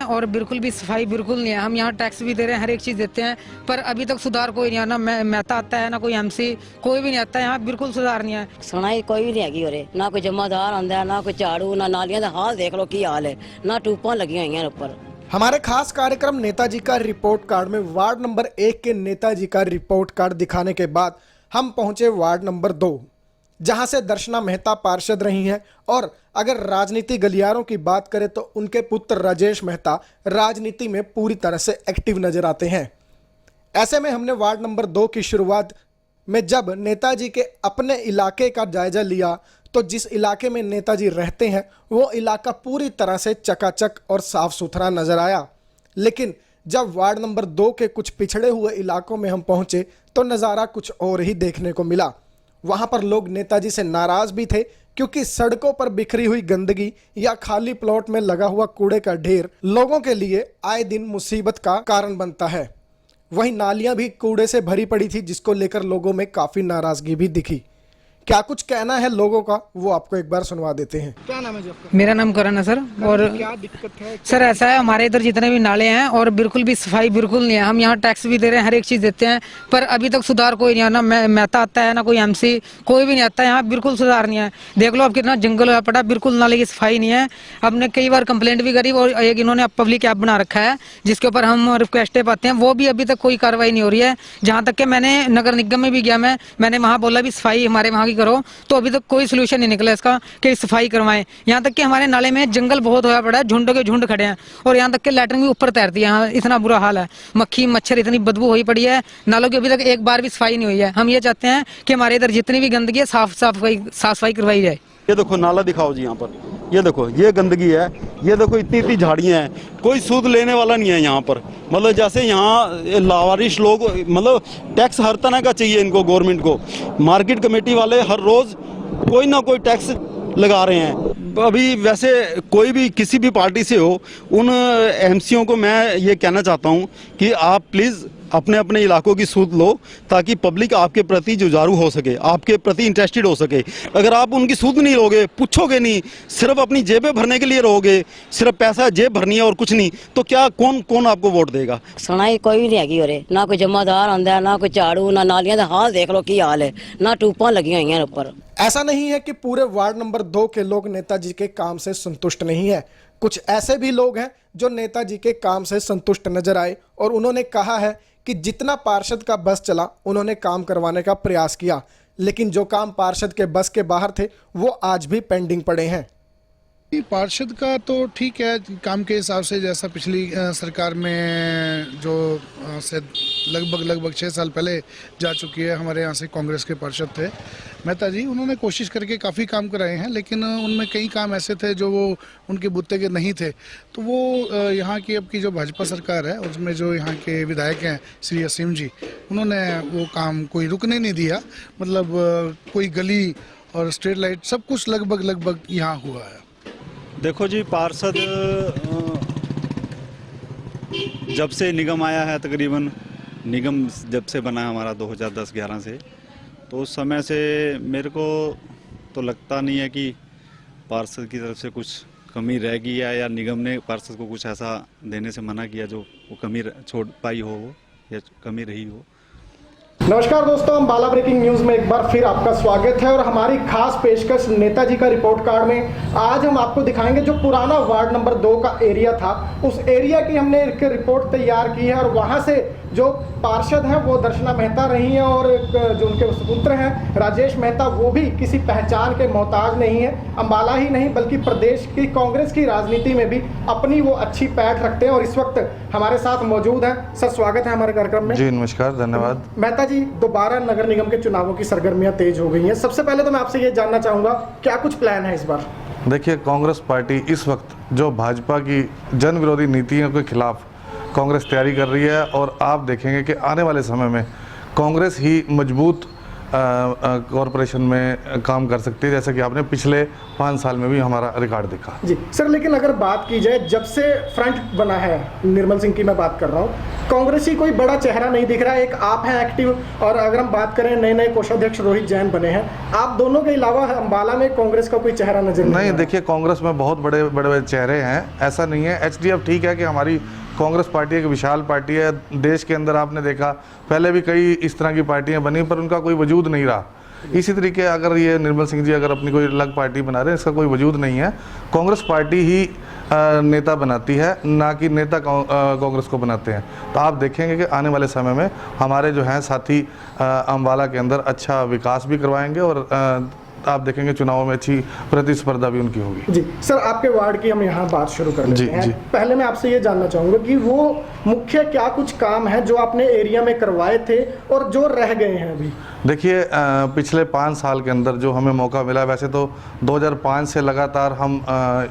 और बिल्कुल भी सफाई बिल्कुल नहीं है। हम यहाँ टैक्स भी दे रहे हैं, हर एक चीज देते हैं, पर अभी तक सुधार कोई नहीं है। ना मेहता आता है, ना कोई एमसी, कोई भी नहीं आता है। यहाँ बिल्कुल सुधार नहीं है। सुनाई कोई भी नहीं हैगी उरे, ना कोई जमादार आंदा, ना कोई झाड़ू, ना नालियां दा हाल देख लो की हाल है, ना टूपां लगी हुई हैं ऊपर। हमारे खास कार्यक्रम नेताजी का रिपोर्ट कार्ड में वार्ड नंबर 1 के नेताजी का रिपोर्ट कार्ड दिखाने के बाद हम पहुंचे वार्ड नंबर 2, जहां से दर्शना मेहता पार्षद रही हैं। और अगर राजनीति गलियारों की बात करें तो उनके पुत्र राजेश मेहता राजनीति में पूरी तरह से एक्टिव नजर आते हैं। ऐसे में हमने वार्ड नंबर 2 की शुरुआत में जब नेताजी के अपने इलाके का जायजा लिया तो जिस इलाके में नेताजी रहते हैं वो इलाका पूरी तरह से चकाचक और साफ सुथरा नजर आया। लेकिन जब वार्ड नंबर 2 के कुछ पिछड़े हुए इलाकों में हम पहुंचे तो नज़ारा कुछ और ही देखने को मिला। वहां पर लोग नेताजी से नाराज भी थे क्योंकि सड़कों पर बिखरी हुई गंदगी या खाली प्लॉट में लगा हुआ कूड़े का ढेर लोगों के लिए आए दिन मुसीबत का कारण बनता है। वहीं नालियां भी कूड़े से भरी पड़ी थी, जिसको लेकर लोगों में काफी नाराजगी भी दिखी। क्या कुछ कहना है लोगों का वो आपको एक बार सुनवा देते हैं। क्या नाम है जी आपका? मेरा नाम करण है सर। और क्या दिक्कत है? सर ऐसा है, हमारे इधर जितने भी नाले हैं और बिल्कुल भी सफाई बिल्कुल नहीं है। हम यहाँ टैक्स भी दे रहे हैं, हर एक चीज देते हैं, पर अभी तक सुधार कोई नहीं है। ना मेहता आता है, ना कोई एमसी, कोई भी नहीं आता है। यहाँ बिल्कुल सुधार नहीं है। देख लो अब कितना जंगल हुआ पड़ा, बिल्कुल नाले की सफाई नहीं है। हमने कई बार कंप्लेंट भी करी और एक इन्होंने पब्लिक ऐप बना रखा है जिसके ऊपर हम रिक्वेस्टें पाते हैं, वो भी अभी तक कोई कार्रवाई नहीं हो रही है। जहाँ तक कि मैंने नगर निगम में भी गया, मैंने वहाँ बोला भी सफाई हमारे वहाँ की करो, तो अभी तक कोई सोल्यूशन नहीं निकला इसका कि सफाई करवाएं। यहाँ तक कि हमारे नाले में जंगल बहुत होया पड़ा है, झुंडों के झुंड खड़े हैं और यहाँ तक कि लैट्रिन भी ऊपर तैरती है। यहाँ इतना बुरा हाल है, मक्खी मच्छर इतनी बदबू हुई पड़ी है। नालों की अभी तक एक बार भी सफाई नहीं हुई है। हम ये चाहते हैं कि हमारे इधर जितनी भी गंदगी है साफ सफाई करवाई जाए। ये देखो नाला दिखाओ जी, यहाँ पर ये देखो ये गंदगी है, ये देखो इतनी इतनी झाड़ियाँ हैं, कोई सूद लेने वाला नहीं है यहाँ पर। मतलब जैसे यहाँ लावारिश लोग, मतलब टैक्स हर तरह का चाहिए इनको, गवर्नमेंट को। मार्केट कमेटी वाले हर रोज कोई ना कोई टैक्स लगा रहे हैं। अभी वैसे कोई भी किसी भी पार्टी से हो, उन एमसीओ को मैं ये कहना चाहता हूँ कि आप प्लीज़ अपने अपने इलाकों की सूद लो ताकि पब्लिक आपके प्रति जुझारू हो सके, आपके प्रति इंटरेस्टेड हो सके। अगर आप उनकी सूद नहीं लोगे, पूछोगे नहीं, सिर्फ अपनी जेबें भरने के लिए रहोगे, सिर्फ पैसा जेब भरनी है और कुछ नहीं, तो क्या कौन आपको वोट देगा? सुनाई कोई भी नहीं हैगी उरे, ना कोई जमादार आंदा, ना कोई झाड़ू, ना नालियां दा हाल देख लो की हाल है, ना टूपां लगी हुई हैं ऊपर। ऐसा नहीं है कि पूरे वार्ड नंबर 2 के लोग नेताजी के काम से संतुष्ट नहीं है। कुछ ऐसे भी लोग हैं जो नेताजी के काम से संतुष्ट नजर आए और उन्होंने कहा है कि जितना पार्षद का बस चला उन्होंने काम करवाने का प्रयास किया, लेकिन जो काम पार्षद के बस के बाहर थे वो आज भी पेंडिंग पड़े हैं। पार्षद का तो ठीक है काम के हिसाब से, जैसा पिछली सरकार में जो से लगभग 6 साल पहले जा चुकी है, हमारे यहाँ से कांग्रेस के पार्षद थे मेहता जी, उन्होंने कोशिश करके काफ़ी काम कराए हैं, लेकिन उनमें कई काम ऐसे थे जो वो उनके बुत्ते के नहीं थे। तो वो यहाँ की अब की जो भाजपा सरकार है उसमें जो यहाँ के विधायक हैं श्री असीम जी, उन्होंने वो काम कोई रुकने नहीं दिया। मतलब कोई गली और स्ट्रीट लाइट सब कुछ लगभग यहाँ हुआ है। देखो जी, पार्षद जब से निगम आया है, तकरीबन निगम जब से बना है हमारा 2010-11 से, तो उस समय से मेरे को तो लगता नहीं है कि पार्षद की तरफ से कुछ कमी रह गई है या निगम ने पार्षद को कुछ ऐसा देने से मना किया जो वो कमी छोड़ पाई हो या कमी रही हो। नमस्कार दोस्तों, हम बाला ब्रेकिंग न्यूज में एक बार फिर आपका स्वागत है और हमारी खास पेशकश नेताजी का रिपोर्ट कार्ड में आज हम आपको दिखाएंगे जो पुराना वार्ड नंबर 2 का एरिया था, उस एरिया की हमने एक रिपोर्ट तैयार की है। और वहां से जो पार्षद हैं वो दर्शना मेहता रही हैं और जो उनके सुपुत्र हैं राजेश मेहता, वो भी किसी पहचान के मोहताज नहीं है। अंबाला ही नहीं बल्कि प्रदेश की कांग्रेस की राजनीति में भी अपनी वो अच्छी पैठ रखते हैं और इस वक्त हमारे साथ मौजूद हैं। सर स्वागत है हमारे कार्यक्रम में। जी नमस्कार, धन्यवाद। मेहता जी, दोबारा नगर निगम के चुनावों की सरगर्मियां तेज हो गई हैं। सबसे पहले तो मैं आपसे ये जानना चाहूंगा क्या कुछ प्लान है इस बार? देखिए, कांग्रेस पार्टी इस वक्त जो भाजपा की जन विरोधी नीतियों के खिलाफ कांग्रेस तैयारी कर रही है और आप देखेंगे कि आने वाले समय में कांग्रेस ही मजबूत कॉरपोरेशन में काम कर सकती है, जैसे कि आपने पिछले 5 साल में भी हमारा रिकॉर्ड देखा। जी सर, लेकिन अगर बात की जाए जब से फ्रंट बना है, निर्मल सिंह की मैं बात कर रहा हूँ, कांग्रेसी कोई बड़ा चेहरा नहीं दिख रहा है। एक आप हैं एक्टिव, और अगर हम बात करें नए नए कोषाध्यक्ष रोहित जैन बने हैं, आप दोनों के अलावा अंबाला में कांग्रेस का कोई चेहरा नजर नहीं। देखिए, कांग्रेस में बहुत बड़े बड़े चेहरे हैं, ऐसा नहीं है। एचडीएफ ठीक है कि हमारी कांग्रेस पार्टी एक विशाल पार्टी है। देश के अंदर आपने देखा पहले भी कई इस तरह की पार्टियां बनी, पर उनका कोई वजूद नहीं रहा। इसी तरीके अगर ये निर्मल सिंह जी अगर अपनी कोई अलग पार्टी बना रहे हैं, इसका कोई वजूद नहीं है। कांग्रेस पार्टी ही नेता बनाती है, ना कि नेता कांग्रेस को बनाते हैं। तो आप देखेंगे कि आने वाले समय में हमारे जो हैं साथी अम्बाला के अंदर अच्छा विकास भी करवाएंगे, और आप देखेंगे चुनाव में अच्छी प्रतिस्पर्धा भी उनकी होगी। जी सर, आपके वार्ड की हम यहाँ बात शुरू कर लेते हैं। पहले मैं आपसे ये जानना चाहूँगा कि वो मुख्य क्या कुछ काम है जो आपने एरिया में करवाए थे और जो रह गए हैं अभी? देखिए, पिछले 5 साल के अंदर जो हमें मौका मिला, वैसे तो 2005 से लगातार हम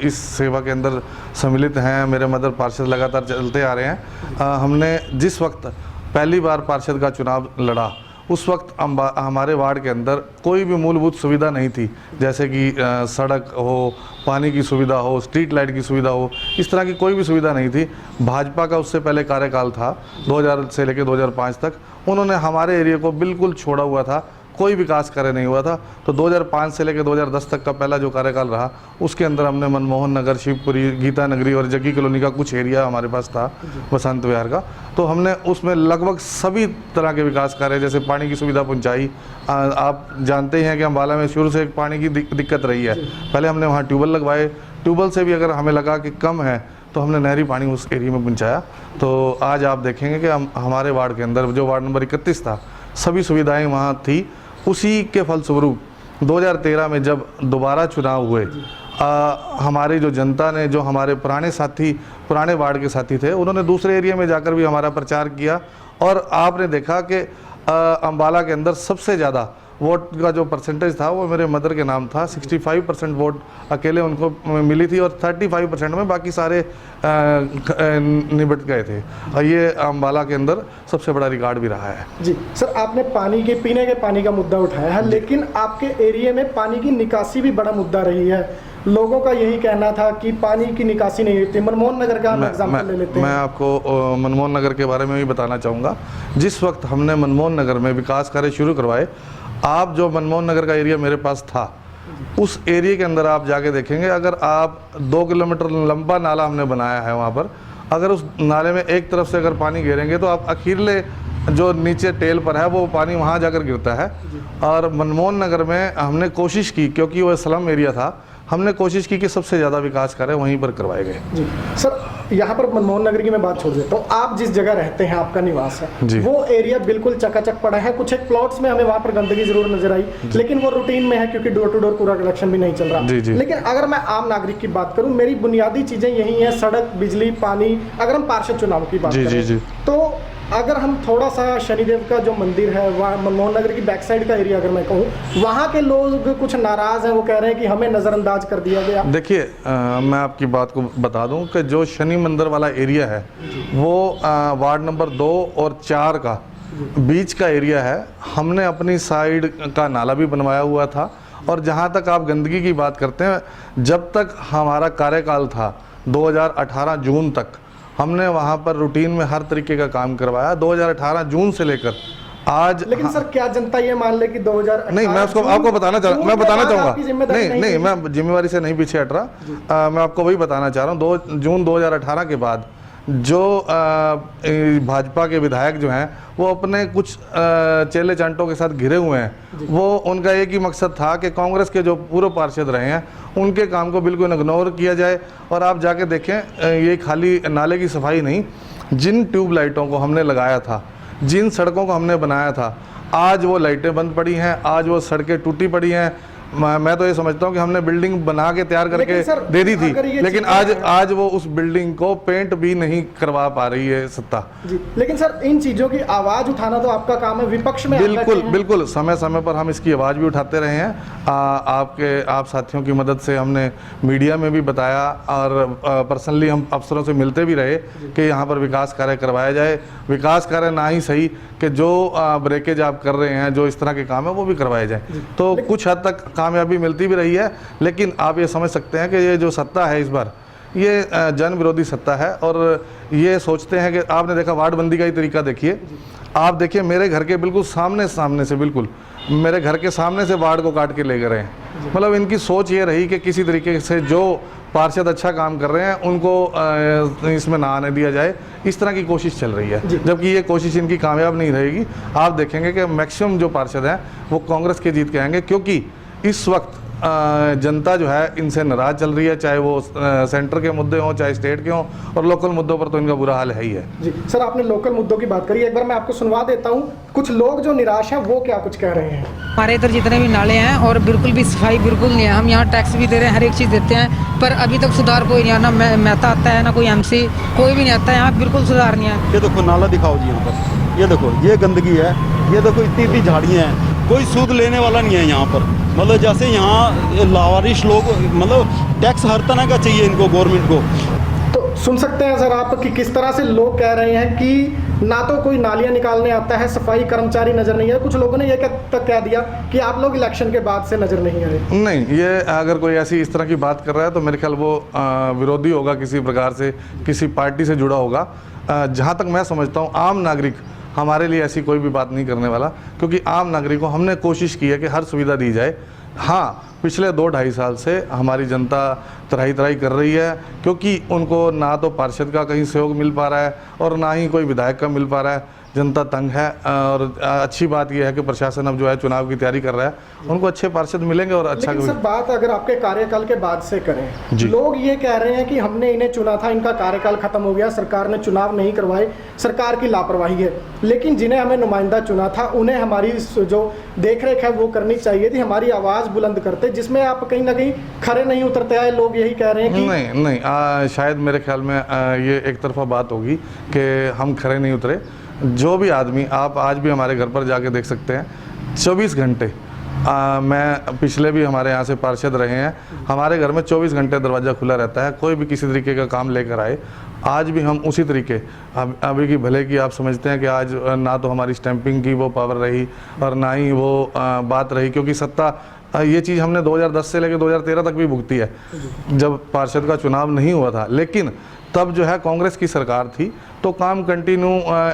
इस सेवा के अंदर सम्मिलित हैं। मेरे मदर पार्षद लगातार चलते आ रहे हैं। हमने जिस वक्त पहली बार पार्षद का चुनाव लड़ा, उस वक्त हमारे वार्ड के अंदर कोई भी मूलभूत सुविधा नहीं थी, जैसे कि सड़क हो, पानी की सुविधा हो, स्ट्रीट लाइट की सुविधा हो, इस तरह की कोई भी सुविधा नहीं थी। भाजपा का उससे पहले कार्यकाल था 2000 से लेकर 2005 तक, उन्होंने हमारे एरिया को बिल्कुल छोड़ा हुआ था, कोई विकास कार्य नहीं हुआ था। तो 2005 से लेकर 2010 तक का पहला जो कार्यकाल रहा, उसके अंदर हमने मनमोहन नगर, शिवपुरी, गीता नगरी और जग्गी कॉलोनी का कुछ एरिया हमारे पास था, बसंत विहार का, तो हमने उसमें लगभग सभी तरह के विकास कार्य, जैसे पानी की सुविधा पहुंचाई। आप जानते हैं कि अम्बाला में शुरू से पानी की दिक्कत रही है। पहले हमने वहाँ ट्यूबवेल लगवाए, ट्यूबवेल से भी अगर हमें लगा कि कम है तो हमने नहरी पानी उस एरिया में पहुँचाया। तो आज आप देखेंगे कि हमारे वार्ड के अंदर जो वार्ड नंबर 31 था, सभी सुविधाएँ वहाँ थी। उसी के फलस्वरूप 2013 में जब दोबारा चुनाव हुए, हमारी जो जनता ने, जो हमारे पुराने साथी, पुराने वार्ड के साथी थे, उन्होंने दूसरे एरिया में जाकर भी हमारा प्रचार किया, और आपने देखा कि अम्बाला के अंदर सबसे ज़्यादा वोट का जो परसेंटेज था वो मेरे मदर के नाम था। 65% वोट अकेले उनको मिली थी, और 35% में बाकी सारे निबट गए थे। और ये अम्बाला के अंदर सबसे बड़ा रिकॉर्ड भी रहा है। जी सर, आपने पानी के, पीने के पानी का मुद्दा उठाया है, लेकिन आपके एरिया में पानी की निकासी भी बड़ा मुद्दा रही है। लोगों का यही कहना था कि पानी की निकासी नहीं होती। मनमोहन नगर का हम एग्जाम्पल ले लेते हैं। मैं आपको मनमोहन नगर के बारे में भी बताना चाहूँगा। जिस वक्त हमने मनमोहन नगर में विकास कार्य शुरू करवाए, आप जो मनमोहन नगर का एरिया मेरे पास था, उस एरिया के अंदर आप जाके देखेंगे, अगर आप 2 किलोमीटर लंबा नाला हमने बनाया है वहाँ पर, अगर उस नाले में एक तरफ से अगर पानी गिरेंगे तो आप अखीरले जो नीचे टेल पर है वो पानी वहाँ जाकर गिरता है। और मनमोहन नगर में हमने कोशिश की, क्योंकि वो स्लम एरिया था, हमने कोशिश की कि सबसे ज़्यादा विकास कार्य वहीं पर करवाए गए। जी सर, यहाँ पर मनमोहन नगर की मैं बात छोड़ देता हूँ। आप जिस जगह रहते हैं, आपका निवास है, वो एरिया बिल्कुल चकाचक पड़ा है। कुछ एक प्लॉट्स में हमें वहाँ पर गंदगी जरूर नजर आई, लेकिन वो रूटीन में है क्योंकि डोर टू डोर पूरा कलेक्शन भी नहीं चल रहा। लेकिन अगर मैं आम नागरिक की बात करूँ, मेरी बुनियादी चीजें यही है, सड़क, बिजली, पानी। अगर हम पार्षद चुनाव की बात करें, तो अगर हम थोड़ा सा शनिदेव का जो मंदिर है, वहाँ मनमोहन नगर की बैक साइड का एरिया अगर मैं कहूँ, वहाँ के लोग कुछ नाराज हैं। वो कह रहे हैं कि हमें नज़रअंदाज कर दिया गया। देखिए, मैं आपकी बात को बता दूं कि जो शनि मंदिर वाला एरिया है, वो वार्ड नंबर 2 और 4 का बीच का एरिया है। हमने अपनी साइड का नाला भी बनवाया हुआ था। और जहाँ तक आप गंदगी की बात करते हैं, जब तक हमारा कार्यकाल था 2018 जून तक, हमने वहाँ पर रूटीन में हर तरीके का काम करवाया। 2018 जून से लेकर आज। लेकिन सर, क्या जनता ये मान ले कि 2018? नहीं, मैं उसको आपको बताना चाह रहा हूँ, मैं बताना चाहूँगा। नहीं, मैं जिम्मेवारी से नहीं पीछे हट रहा। मैं आपको वही बताना चाह रहा हूँ, 2 जून 2018 के बाद जो भाजपा के विधायक जो हैं, वो अपने कुछ चेले चांटों के साथ घिरे हुए हैं। वो उनका एक ही मकसद था कि कांग्रेस के जो पूर्व पार्षद रहे हैं, उनके काम को बिल्कुल इग्नोर किया जाए। और आप जाके देखें, ये खाली नाले की सफाई नहीं, जिन ट्यूब लाइटों को हमने लगाया था, जिन सड़कों को हमने बनाया था, आज वो लाइटें बंद पड़ी हैं, आज वो सड़कें टूटी पड़ी हैं। मैं तो ये समझता हूँ कि हमने बिल्डिंग बना के तैयार करके लेकिन सर, दे दी थी, अगर ये लेकिन चीज़ें आज वो उस बिल्डिंग को पेंट भी नहीं करवा पा रही है सत्ता। जी, लेकिन सर इन चीजों की आवाज उठाना तो आपका काम है, विपक्ष में आप बिल्कुल बैठे हैं। बिल्कुल, समय समय पर हम इसकी आवाज़ भी उठाते रहे हैं। आप साथियों की मदद से हमने मीडिया में भी बताया और पर्सनली हम अफसरों से मिलते भी रहे कि यहाँ पर विकास कार्य करवाया जाए। विकास कार्य ना ही सही कि जो ब्रेकेज आप कर रहे हैं, जो इस तरह के काम है वो भी करवाए जाए। तो कुछ हद तक कामयाबी मिलती भी रही है, लेकिन आप ये समझ सकते हैं कि ये जो सत्ता है इस बार ये जन विरोधी सत्ता है। और ये सोचते हैं कि आपने देखा वार्डबंदी का ही तरीका देखिए, आप देखिए मेरे घर के बिल्कुल सामने से बिल्कुल मेरे घर के सामने से वार्ड को काट के ले गए हैं। मतलब इनकी सोच ये रही कि किसी तरीके से जो पार्षद अच्छा काम कर रहे हैं उनको इसमें ना आने दिया जाए, इस तरह की कोशिश चल रही है। जबकि ये कोशिश इनकी कामयाब नहीं रहेगी। आप देखेंगे कि मैक्सिमम जो पार्षद हैं वो कांग्रेस के जीत के आएंगे, क्योंकि इस वक्त जनता जो है इनसे नाराज चल रही है, चाहे वो सेंटर के मुद्दे हों चाहे स्टेट के हों, और लोकल मुद्दों पर तो इनका बुरा हाल है ही है। जी सर, आपने लोकल मुद्दों की बात करी, एक बार मैं आपको सुनवा देता हूँ कुछ लोग जो निराश हैं वो क्या कुछ कह रहे हैं। हमारे इधर जितने भी नाले हैं और बिल्कुल भी सफाई बिल्कुल नहीं है। हम यहाँ टैक्स भी दे रहे हैं, हर एक चीज़ देते हैं, पर अभी तक सुधार कोई नहीं है। ना मेहता आता है, ना कोई MC, कोई भी नहीं आता है। यहाँ बिल्कुल सुधार नहीं है। ये देखो नाला दिखाओ जी यहाँ पर, ये देखो ये गंदगी है, ये देखो इतनी झाड़ियाँ हैं, कोई सूद लेने वाला नहीं है यहाँ पर। मतलब जैसे यहाँ लावारिश लोग, मतलब टैक्स हर तरह का चाहिए इनको, गवर्नमेंट को। तो सुन सकते हैं सर आप कि किस तरह से लोग कह रहे हैं कि ना तो कोई नालियां निकालने आता है, सफाई कर्मचारी नजर नहीं है। कुछ लोगों ने ये तक कह दिया कि आप लोग इलेक्शन के बाद से नजर नहीं आए। नहीं, ये अगर कोई ऐसी इस तरह की बात कर रहा है तो मेरे ख्याल वो विरोधी होगा, किसी प्रकार से किसी पार्टी से जुड़ा होगा। जहाँ तक मैं समझता हूँ आम नागरिक हमारे लिए ऐसी कोई भी बात नहीं करने वाला, क्योंकि आम नागरिक को हमने कोशिश की है कि हर सुविधा दी जाए। हाँ, पिछले 2-2.5 साल से हमारी जनता तराई कर रही है, क्योंकि उनको ना तो पार्षद का कहीं सहयोग मिल पा रहा है और ना ही कोई विधायक का मिल पा रहा है। जनता तंग है। और अच्छी बात यह है कि प्रशासन अब जो है चुनाव की तैयारी कर रहा है, उनको अच्छे पार्षद मिलेंगे और अच्छा। लेकिन सर बात अगर आपके कार्यकाल के बाद से करें, लोग ये कह रहे हैं कि हमने इन्हें चुना था, इनका कार्यकाल खत्म हो गया, सरकार ने चुनाव नहीं करवाए, सरकार की लापरवाही है। लेकिन जिन्हें हमें नुमाइंदा चुना था उन्हें हमारी जो देख रेख है वो करनी चाहिए थी, हमारी आवाज़ बुलंद करते, जिसमें आप कहीं ना कहीं खरे नहीं उतरते आए। लोग यही कह रहे हैं कि नहीं, शायद मेरे ख्याल में ये एक तरफा बात होगी कि हम खरे नहीं उतरे। जो भी आदमी, आप आज भी हमारे घर पर जाके देख सकते हैं, 24 घंटे मैं पिछले भी हमारे यहाँ से पार्षद रहे हैं, हमारे घर में 24 घंटे दरवाज़ा खुला रहता है। कोई भी किसी तरीके का काम लेकर आए, आज भी हम उसी तरीके, अभी की भले की आप समझते हैं कि आज ना तो हमारी स्टैंपिंग की वो पावर रही और ना ही वो बात रही, क्योंकि सत्ता ये चीज़ हमने 2010 से लेकर 2013 तक भी भुगती है, जब पार्षद का चुनाव नहीं हुआ था। लेकिन तब जो है कांग्रेस की सरकार थी, तो काम कंटिन्यू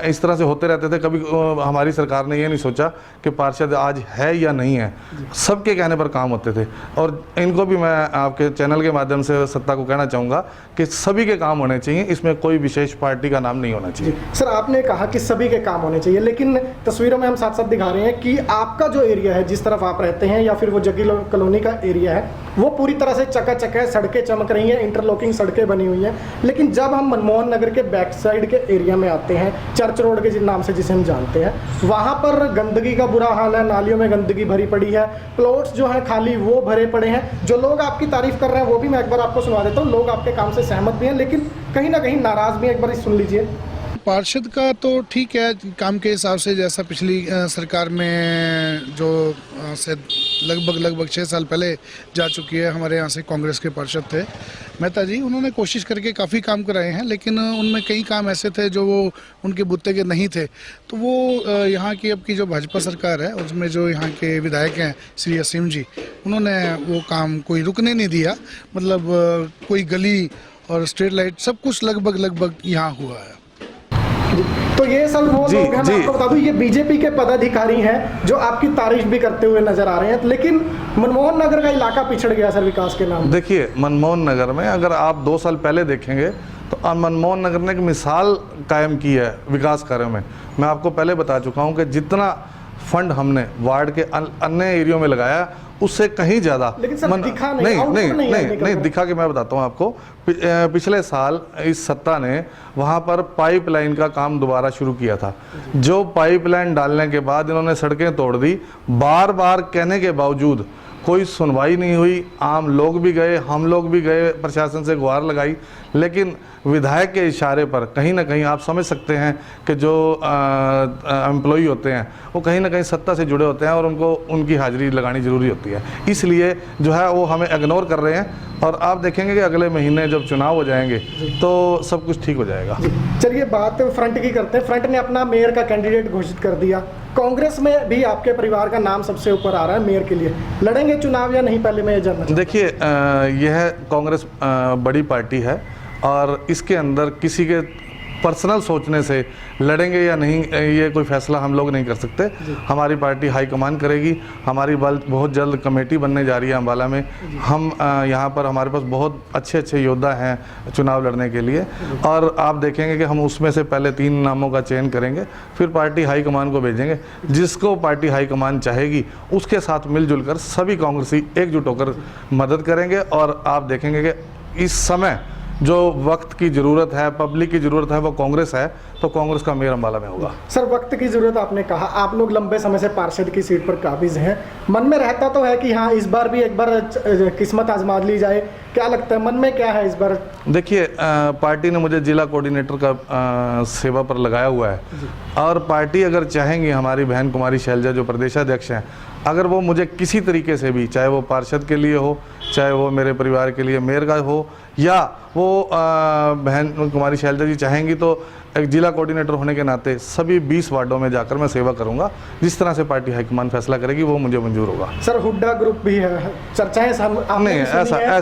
इस तरह से होते रहते थे। कभी हमारी सरकार ने ये नहीं सोचा कि पार्षद आज है या नहीं है, सबके कहने पर काम होते थे। और इनको भी मैं आपके चैनल के माध्यम से सत्ता को कहना चाहूँगा कि सभी के काम होने चाहिए, इसमें कोई विशेष पार्टी का नाम नहीं होना चाहिए। सर आपने कहा कि सभी के काम होने चाहिए, लेकिन तस्वीरों में हम साथ साथ दिखा रहे हैं कि आपका जो एरिया है, जिस तरफ आप रहते हैं या फिर वो जग्गी कॉलोनी का एरिया है, वो पूरी तरह से चकाचक है, सड़कें चमक रही हैं, इंटरलॉकिंग सड़कें बनी हुई हैं। लेकिन जब हम मनमोहन नगर के बैक साइड के एरिया में आते हैं, चर्च रोड के नाम से जिसे हम जानते हैं, वहाँ पर गंदगी का बुरा हाल है, नालियों में गंदगी भरी पड़ी है, प्लॉट्स जो हैं खाली वो भरे पड़े हैं। जो लोग आपकी तारीफ कर रहे हैं वो भी मैं एक बार आपको सुना देता हूँ। लोग आपके काम से सहमत भी हैं, लेकिन कहीं ना कहीं नाराज भी हैं। एक बार सुन लीजिए। पार्षद का तो ठीक है, काम के हिसाब से जैसा पिछली सरकार में जो से लगभग 6 साल पहले जा चुकी है, हमारे यहाँ से कांग्रेस के पार्षद थे मेहता जी, उन्होंने कोशिश करके काफ़ी काम कराए हैं, लेकिन उनमें कई काम ऐसे थे जो वो उनके बुत्ते के नहीं थे। तो वो यहाँ की अब की जो भाजपा सरकार है उसमें जो यहाँ के विधायक हैं श्री असीम जी, उन्होंने वो काम कोई रुकने नहीं दिया। मतलब कोई गली और स्ट्रीट लाइट सब कुछ लगभग यहाँ हुआ है। तो ये सब वो लोग हैं, मैं आपको बता दूं, ये बीजेपी के पदाधिकारी हैं जो आपकी तारीफ भी करते हुए नजर आ रहे हैं। लेकिन मनमोहन नगर का इलाका पिछड़ गया सर विकास के नाम। देखिए, मनमोहन नगर में अगर आप 2 साल पहले देखेंगे तो मनमोहन नगर ने एक मिसाल कायम की है विकास कार्यों में। मैं आपको पहले बता चुका हूँ कि जितना फंड हमने वार्ड के अन्य एरियो में लगाया उससे कहीं ज़्यादा नहीं दिखा कि मैं बताता हूँ आपको। पिछले साल इस सत्ता ने वहाँ पर पाइपलाइन का काम दोबारा शुरू किया था। जो पाइपलाइन डालने के बाद इन्होंने सड़कें तोड़ दी, बार बार कहने के बावजूद कोई सुनवाई नहीं हुई। आम लोग भी गए, हम लोग भी गए, प्रशासन से गुहार लगाई, लेकिन विधायक के इशारे पर कहीं ना कहीं आप समझ सकते हैं कि जो एम्प्लॉई होते हैं वो कहीं ना कहीं सत्ता से जुड़े होते हैं और उनको उनकी हाजिरी लगानी ज़रूरी होती है, इसलिए जो है वो हमें इग्नोर कर रहे हैं। और आप देखेंगे कि अगले महीने जब चुनाव हो जाएंगे तो सब कुछ ठीक हो जाएगा। चलिए बात फ्रंट की करते हैं। फ्रंट ने अपना मेयर का कैंडिडेट घोषित कर दिया। कांग्रेस में भी आपके परिवार का नाम सबसे ऊपर आ रहा है मेयर के लिए, लड़ेंगे चुनाव या नहीं, पहले मैं ये जानना चाहता हूं। देखिए यह कांग्रेस बड़ी पार्टी है और इसके अंदर किसी के पर्सनल सोचने से लड़ेंगे या नहीं ये कोई फैसला हम लोग नहीं कर सकते। हमारी पार्टी हाईकमान करेगी। हमारी बहुत जल्द कमेटी बनने जा रही है अम्बाला में। हम यहाँ पर हमारे पास बहुत अच्छे अच्छे योद्धा हैं चुनाव लड़ने के लिए, और आप देखेंगे कि हम उसमें से पहले 3 नामों का चयन करेंगे, फिर पार्टी हाईकमान को भेजेंगे। जिसको पार्टी हाईकमान चाहेगी उसके साथ मिलजुल कर सभी कांग्रेसी एकजुट होकर मदद करेंगे। और आप देखेंगे कि इस समय जो वक्त की ज़रूरत है, पब्लिक की ज़रूरत है, वो कांग्रेस है, तो कांग्रेस का मेयर अम्बाला में होगा। सर वक्त की ज़रूरत आपने कहा, आप लोग लंबे समय से पार्षद की सीट पर काबिज हैं। मन में रहता तो है कि हाँ इस बार भी एक बार किस्मत आजमा ली जाए, क्या लगता है मन में क्या है इस बार? देखिए पार्टी ने मुझे जिला कोऑर्डिनेटर का सेवा पर लगाया हुआ है, और पार्टी अगर चाहेंगी, हमारी बहन कुमारी शैलजा जो प्रदेशाध्यक्ष हैं, अगर वो मुझे किसी तरीके से भी, चाहे वो पार्षद के लिए हो, चाहे वो मेरे परिवार के लिए मेयर का हो, या वो बहन कुमारी शैलजा जी चाहेंगी, तो एक जिला कोऑर्डिनेटर होने के नाते सभी 20 वार्डों में जाकर मैं सेवा करूंगा। जिस तरह से पार्टी हाईकमान फैसला करेगी वो मुझे मंजूर होगा। सर हुड्डा ग्रुप भी है, चर्चाएं नहीं ऐसा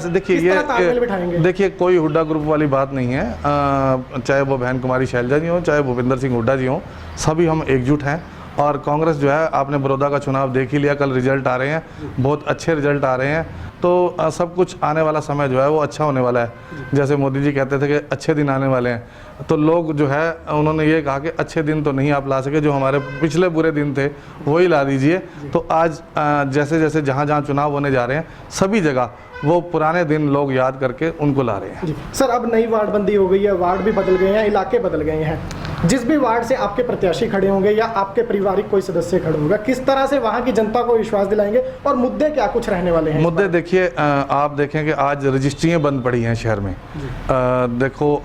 देखिए कोई हुड्डा ग्रुप वाली बात नहीं है। चाहे वो बहन कुमारी शैलजा जी हो, चाहे भूपेंद्र सिंह हुड्डा जी हों, सभी हम एकजुट हैं। और कांग्रेस जो है, आपने बड़ौदा का चुनाव देख ही लिया, कल रिजल्ट आ रहे हैं, बहुत अच्छे रिजल्ट आ रहे हैं, तो सब कुछ आने वाला समय जो है वो अच्छा होने वाला है। जैसे मोदी जी कहते थे कि अच्छे दिन आने वाले हैं, तो लोग जो है उन्होंने ये कहा कि अच्छे दिन तो नहीं आप ला सके, जो हमारे पिछले बुरे दिन थे वही ला दीजिए। तो आज जैसे जैसे जहाँ जहाँ चुनाव होने जा रहे हैं, सभी जगह वो पुराने दिन लोग याद करके उनको ला रहे हैं। सर अब नई वार्डबंदी हो गई है, वार्ड भी बदल गए हैं, इलाके बदल गए हैं। जिस भी वार्ड से आपके प्रत्याशी खड़े होंगे या आपके पारिवारिक कोई सदस्य खड़े होगा, किस तरह से वहाँ की जनता को विश्वास दिलाएंगे और मुद्दे क्या कुछ रहने वाले हैं? मुद्दे देखिए आप देखें कि आज रजिस्ट्रियाँ बंद पड़ी हैं शहर में। देखो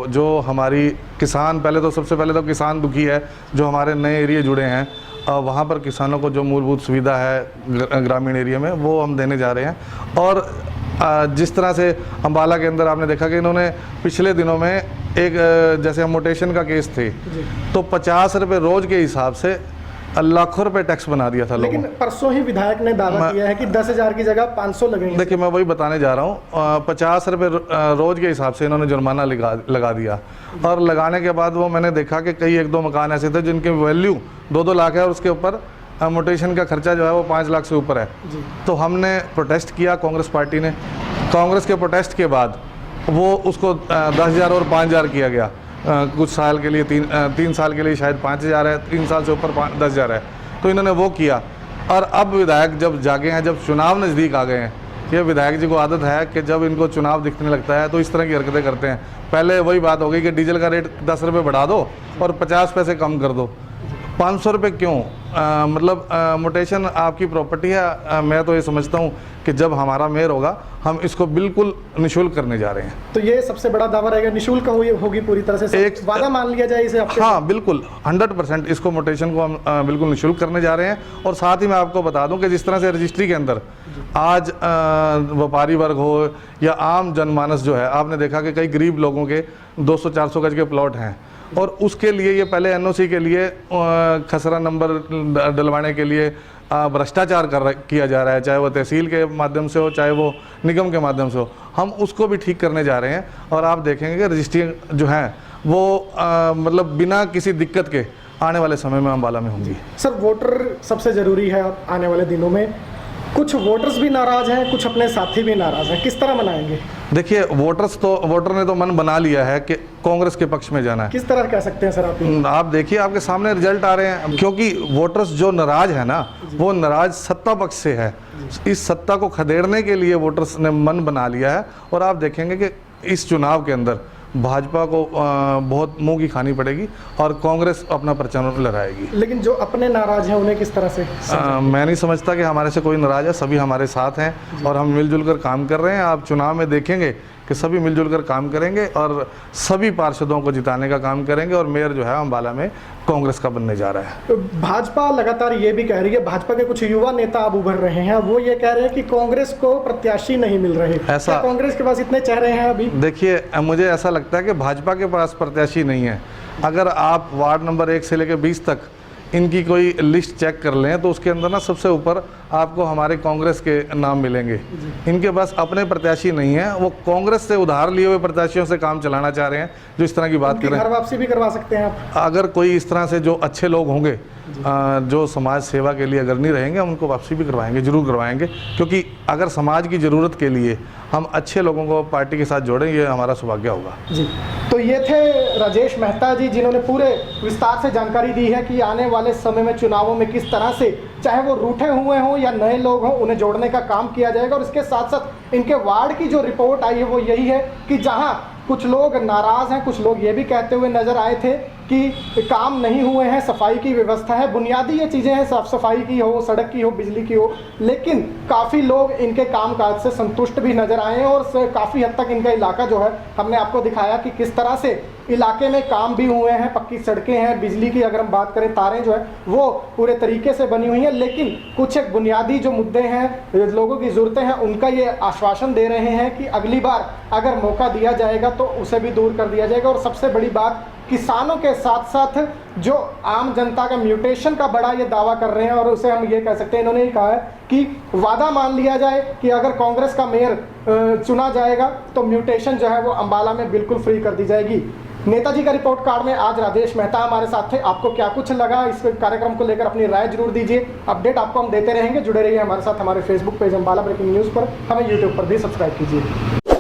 जो हमारी किसान, पहले तो सबसे पहले तो किसान दुखी है, जो हमारे नए एरिया जुड़े हैं वहाँ पर किसानों को जो मूलभूत सुविधा है ग्रामीण एरिया में वो हम देने जा रहे हैं। और जिस तरह से अम्बाला के अंदर आपने देखा कि इन्होंने पिछले दिनों में एक जैसे मोटेशन का केस थे, तो 50 रुपये रोज के हिसाब से लाखों रुपए टैक्स बना दिया था लोगों। लेकिन परसों ही विधायक ने दावा किया है कि 10,000 की जगह 500 लगेंगे। देखिए मैं वही बताने जा रहा हूँ, 50 रुपये रोज के हिसाब से इन्होंने जुर्माना लगा दिया। और लगाने के बाद वो मैंने देखा कि कई 1-2 मकान ऐसे थे जिनके वैल्यू 2-2 लाख है और उसके ऊपर मोटेशन का खर्चा जो है वो 5 लाख से ऊपर है। तो हमने प्रोटेस्ट किया, कांग्रेस पार्टी ने। कांग्रेस के प्रोटेस्ट के बाद वो उसको 10,000 और 5,000 किया गया। कुछ साल के लिए 3 साल के लिए शायद 5,000 है, 3 साल से ऊपर 10,000 है। तो इन्होंने वो किया। और अब विधायक जब जागे हैं, जब चुनाव नज़दीक आ गए हैं, ये विधायक जी को आदत है कि जब इनको चुनाव दिखने लगता है तो इस तरह की हरकतें करते हैं। पहले वही बात हो गई कि डीजल का रेट 10 रुपये बढ़ा दो और 50 पैसे कम कर दो। 500 रुपये क्यों? मतलब मोटेशन आपकी प्रॉपर्टी है। मैं तो ये समझता हूँ कि जब हमारा मेयर होगा हम इसको बिल्कुल निःशुल्क करने जा रहे हैं। तो ये सबसे बड़ा दावा रहेगा, निःशुल्क होगी पूरी तरह से, एक वादा मान लिया जाए इसे आपके? हाँ बिल्कुल 100% इसको मोटेशन को हम बिल्कुल निःशुल्क करने जा रहे हैं। और साथ ही मैं आपको बता दूं कि जिस तरह से रजिस्ट्री के अंदर आज व्यापारी वर्ग हो या आम जनमानस जो है, आपने देखा कि कई गरीब लोगों के 200-400 गज के प्लॉट हैं और उसके लिए ये पहले एनओसी के लिए खसरा नंबर डलवाने के लिए भ्रष्टाचार किया जा रहा है, चाहे वो तहसील के माध्यम से हो, चाहे वो निगम के माध्यम से हो। हम उसको भी ठीक करने जा रहे हैं और आप देखेंगे कि रजिस्ट्री जो हैं वो मतलब बिना किसी दिक्कत के आने वाले समय में अम्बाला में होंगी। सर वोटर सबसे ज़रूरी है आने वाले दिनों में। कुछ वोटर्स भी नाराज़ हैं, कुछ अपने साथी भी नाराज़ हैं, किस तरह मनाएंगे? देखिए वोटर ने तो मन बना लिया है कि कांग्रेस के पक्ष में जाना है। किस तरह कह सकते हैं सर आप देखिए आपके सामने रिजल्ट आ रहे हैं। क्योंकि वोटर्स जो नाराज है ना, वो नाराज सत्ता पक्ष से है। इस सत्ता को खदेड़ने के लिए वोटर्स ने मन बना लिया है। और आप देखेंगे कि इस चुनाव के अंदर भाजपा को बहुत मुंह की खानी पड़ेगी और कांग्रेस अपना प्रचार लहराएगी। लेकिन जो अपने नाराज हैं उन्हें किस तरह से मैं नहीं समझता कि हमारे से कोई नाराज है, सभी हमारे साथ हैं और हम मिलजुल कर काम कर रहे हैं। आप चुनाव में देखेंगे कि सभी मिलजुल कर काम करेंगे और सभी पार्षदों को जिताने का काम करेंगे और मेयर जो है अम्बाला में कांग्रेस का बनने जा रहा है। तो भाजपा लगातार ये भी कह रही है, भाजपा के कुछ युवा नेता अब उभर रहे हैं, वो ये कह रहे हैं कि कांग्रेस को प्रत्याशी नहीं मिल रहे। ऐसा कांग्रेस के पास इतने चेहरे हैं अभी? देखिए, मुझे ऐसा लगता है कि भाजपा के पास प्रत्याशी नहीं है। अगर आप वार्ड नंबर 1 से लेकर 20 तक इनकी कोई लिस्ट चेक कर लें तो उसके अंदर ना सबसे ऊपर आपको हमारे कांग्रेस के नाम मिलेंगे। इनके पास अपने प्रत्याशी नहीं है, वो कांग्रेस से उधार लिए हुए प्रत्याशियों से काम चलाना चाह रहे हैं जो इस तरह की बात कर रहे हैं। घर वापसी भी करवा सकते हैं आप? अगर कोई इस तरह से जो अच्छे लोग होंगे जो समाज सेवा के लिए अग्रणी रहेंगे, हम उनको वापसी भी करवाएंगे, जरूर करवाएंगे, क्योंकि अगर समाज की ज़रूरत के लिए हम अच्छे लोगों को पार्टी के साथ जोड़ें, ये हमारा सौभाग्य होगा। जी, तो ये थे राजेश मेहता जी, जिन्होंने पूरे विस्तार से जानकारी दी है कि आने वाले समय में चुनावों में किस तरह से चाहे वो रूठे हुए हों या नए लोग हों, उन्हें जोड़ने का काम किया जाएगा। और इसके साथ साथ इनके वार्ड की जो रिपोर्ट आई है वो यही है कि जहां कुछ लोग नाराज़ हैं, कुछ लोग ये भी कहते हुए नजर आए थे कि काम नहीं हुए हैं, सफाई की व्यवस्था है, बुनियादी ये चीज़ें हैं, साफ सफाई की हो, सड़क की हो, बिजली की हो, लेकिन काफ़ी लोग इनके कामकाज से संतुष्ट भी नजर आए हैं। और काफ़ी हद तक इनका इलाका जो है, हमने आपको दिखाया कि किस तरह से इलाके में काम भी हुए हैं, पक्की सड़कें हैं, बिजली की अगर हम बात करें तारें जो है वो पूरे तरीके से बनी हुई हैं। लेकिन कुछ एक बुनियादी जो मुद्दे हैं, लोगों की ज़रूरतें हैं, उनका ये आश्वासन दे रहे हैं कि अगली बार अगर मौका दिया जाएगा तो उसे भी दूर कर दिया जाएगा। और सबसे बड़ी बात, किसानों के साथ साथ जो आम जनता का म्यूटेशन का बड़ा ये दावा कर रहे हैं, और उसे हम ये कह सकते हैं, इन्होंने ये कहा है कि वादा मान लिया जाए कि अगर कांग्रेस का मेयर चुना जाएगा तो म्यूटेशन जो है वो अम्बाला में बिल्कुल फ्री कर दी जाएगी। नेताजी का रिपोर्ट कार्ड में आज राजेश मेहता हमारे साथ थे। आपको क्या कुछ लगा इस कार्यक्रम को लेकर, अपनी राय जरूर दीजिए। अपडेट आपको हम देते रहेंगे, जुड़े रहिए हमारे साथ। हमारे Facebook page Ambala breaking news पर, हमें यूट्यूब पर भी सब्सक्राइब कीजिए।